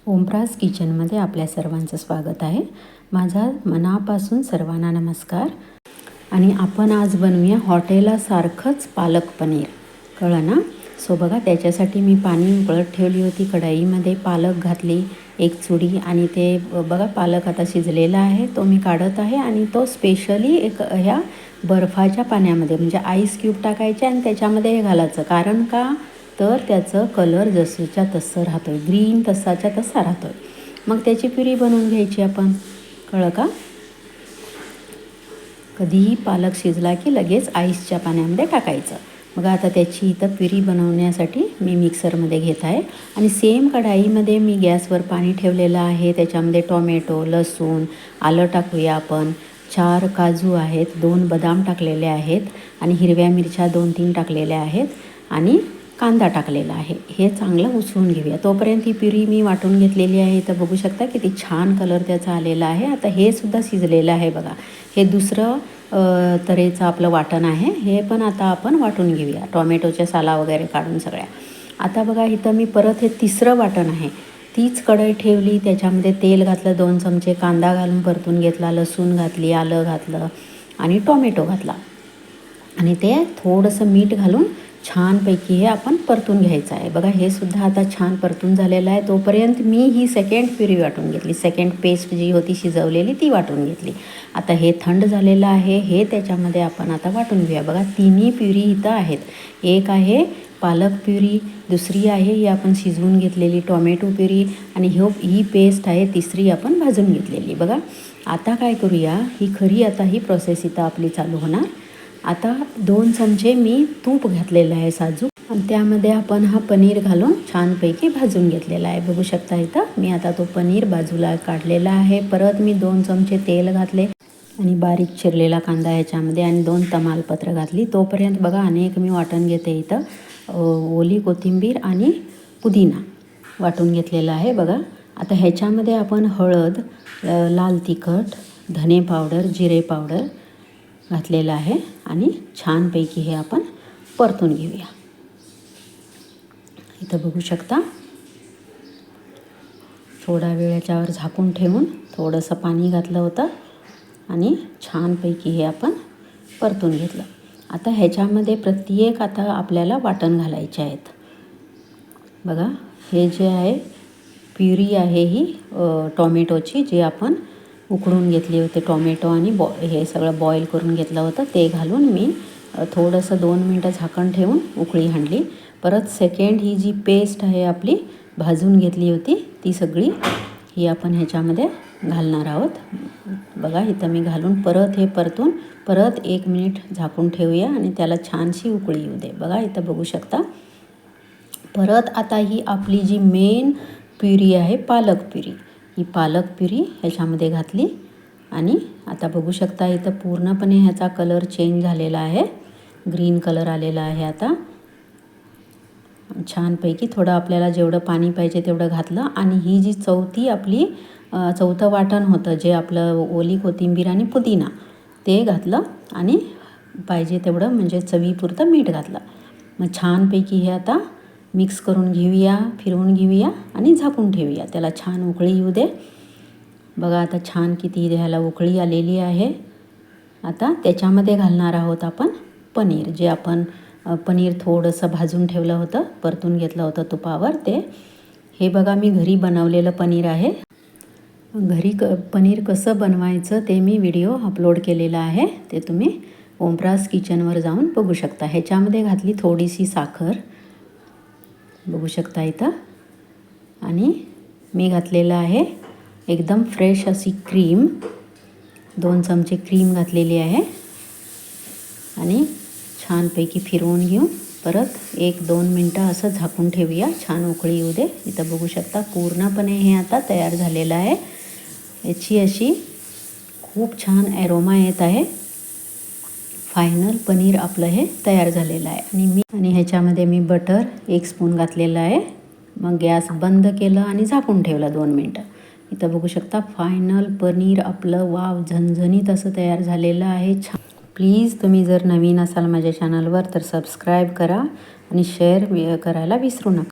ओमराज किचनमध्ये आपल्या सर्वांचं स्वागत आहे. माझा मनापासून सर्वांना नमस्कार. आणि आपण आज बनवूया हॉटेलासारखंच पालक पनीर. कळलं ना? सो बघा, त्याच्यासाठी मी पाणी उकळत ठेवली होती. कढईमध्ये पालक घातली एक चुडी आणि ते बघा पालक आता शिजलेला आहे. तो मी काढत आहे आणि तो स्पेशली एक ह्या बर्फाच्या पाण्यामध्ये म्हणजे आईस क्यूब टाकायचे आणि त्याच्यामध्ये हे घालायचं. कारण का तर त्याचं कलर जसंच्या तसं राहतो आहे, ग्रीन तसाच्या तसा राहतो आहे. मग त्याची प्युरी बनवून घ्यायची आपण. कळलं का? कधीही पालक शिजला की लगेच आईसच्या पाण्यामध्ये टाकायचं. मग आता त्याची इथं प्युरी बनवण्यासाठी मी मिक्सरमध्ये घेत आहे आणि सेम कढाईमध्ये मी गॅसवर पाणी ठेवलेलं आहे. त्याच्यामध्ये टोमॅटो, लसूण, आलं टाकूया आपण. 4 काजू आहेत, 2 बदाम टाकलेले आहेत आणि हिरव्या मिरच्या 2-3 टाकलेल्या आहेत आणि कांदा टाकलेला आहे. हे चांगलं उसळून घेऊया. तोपर्यंत ही प्युरी मी वाटून घेतलेली आहे. इथं बघू शकता किती छान कलर त्याचा आलेला आहे. आता हे सुद्धा शिजलेलं आहे बघा. हे दुसरं तऱ्हेचं आपलं वाटण आहे. हे पण आता आपण वाटून घेऊया, टोमॅटोच्या साला वगैरे काढून सगळ्या. आता बघा इथं मी परत हे तिसरं वाटण आहे. तीच कढई ठेवली, त्याच्यामध्ये तेल घातलं, 2 चमचे कांदा घालून परतून घेतला, लसूण घातली, आलं घातलं आणि टोमॅटो घातला आणि ते थोडंसं मीठ घालून छानपैकी हे आपण परतून घ्यायचं आहे. बघा हे सुद्धा आता छान परतून झालेलं आहे. तोपर्यंत मी ही सेकंड प्युरी वाटून घेतली. सेकंड पेस्ट जी होती शिजवलेली ती वाटून घेतली. आता हे थंड झालेलं आहे. हे त्याच्यामध्ये आपण आता वाटून घेऊया. बघा तिन्ही प्युरी इथं आहेत. एक आहे पालक प्युरी, दुसरी आहे ही आपण शिजवून घेतलेली टोमॅटो प्युरी आणि ही पेस्ट आहे तिसरी आपण भाजून घेतलेली. बघा आता काय करूया, ही आता ही प्रोसेस इथं आपली चालू होणार. आता 2 चमचे मी तूप घातलेलं आहे साजूक आणि त्यामध्ये आपण हा पनीर घालून छानपैकी भाजून घेतलेला आहे. बघू शकता इथं मी आता तो पनीर बाजूला काढलेला आहे. परत मी 2 चमचे तेल घातले आणि बारीक चिरलेला कांदा ह्याच्यामध्ये आणि 2 तमालपत्र घातली. तोपर्यंत बघा अनेक मी वाटण घेते. इथं ओली कोथिंबीर आणि पुदिना वाटून घेतलेला आहे. बघा आता ह्याच्यामध्ये आपण हळद, लाल तिखट, धने पावडर, जिरे पावडर घातलेलं आहे आणि छानपैकी हे आपण परतून घेऊया. इथं बघू शकता थोडा वेळ याच्यावर झाकून ठेवून थोडंसं पाणी घातलं होतं आणि छानपैकी हे आपण परतून घेतलं. आता ह्याच्यामध्ये प्रत्येक आता आपल्याला वाटण घालायचे आहेत. बघा हे जे आहे प्युरी आहे ही टोमॅटोची जी आपण उकळून घेतली होती. टोमॅटो आणि हे सगळं बॉईल करून घेतलं होतं ते घालून मी थोडंसं 2 मिनटं झाकण ठेवून उकळी हाणली. परत सेकंड ही जी पेस्ट आहे आपली भाजून घेतली होती ती सगळी ही आपण ह्याच्यामध्ये घालणार आहोत. बघा इथं मी घालून परत हे परतून परत 1 मिनिट झाकून ठेवूया आणि त्याला छानशी उकळी येऊ दे. बघा इथं बघू शकता. परत आता ही आपली जी मेन प्युरी आहे पालक प्युरी, ही पालक प्युरी ह्याच्यामध्ये घातली आणि आता बघू शकता इथं पूर्णपणे ह्याचा कलर चेंज झालेला आहे. ग्रीन कलर आलेला आहे. आता छानपैकी थोडं आपल्याला जेवढं पाणी पाहिजे तेवढं घातलं आणि ही जी चौथं वाटण होतं जे आपलं ओली कोथिंबीर आणि पुदिना ते घातलं आणि पाहिजे तेवढं म्हणजे चवीपुरतं मीठ घातलं. मग छानपैकी हे आता मिक्स करून घेऊया, फिरवून घेऊया आणि झाकून ठेवूया. त्याला छान उकळी येऊ दे. बघा आता छान किती ह्याला उकळी आलेली आहे. आता त्याच्यामध्ये घालणार आहोत आपण पनीर. जे आपण पनीर थोडंसं भाजून ठेवलं होतं, परतून घेतलं होतं तुपावर ते. हे बघा मी घरी बनवलेलं पनीर आहे. घरी पनीर कसं बनवायचं ते मी व्हिडिओ अपलोड केलेला आहे. ते तुम्ही ओमराज किचनवर जाऊन बघू शकता. ह्याच्यामध्ये घातली थोडीशी साखर बघू शकता इथं आणि मी घातलेलं आहे एकदम फ्रेश अशी क्रीम. 2 चमचे क्रीम घातलेली आहे आणि छानपैकी फिरवून घेऊन परत 1-2 मिनटं असं झाकून ठेवूया. छान उकळी येऊ दे. इथं बघू शकता पूर्णपणे हे आता तयार झालेलं आहे. याची अशी खूप छान ॲरोमा येत आहे. फायनल पनीर आपलं हे तयार झालेलं आहे आणि ह्याच्यामध्ये मी बटर 1 स्पून घातलेलं आहे. मग गॅस बंद केलं आणि झाकून ठेवलं 2 मिनटं. इथं बघू शकता फायनल पनीर आपलं वाव झणझणीत असं तयार झालेलं आहे. छान. प्लीज तुम्ही जर नवीन असाल माझ्या चॅनलवर तर सबस्क्राईब करा आणि शेअर करायला विसरू नका.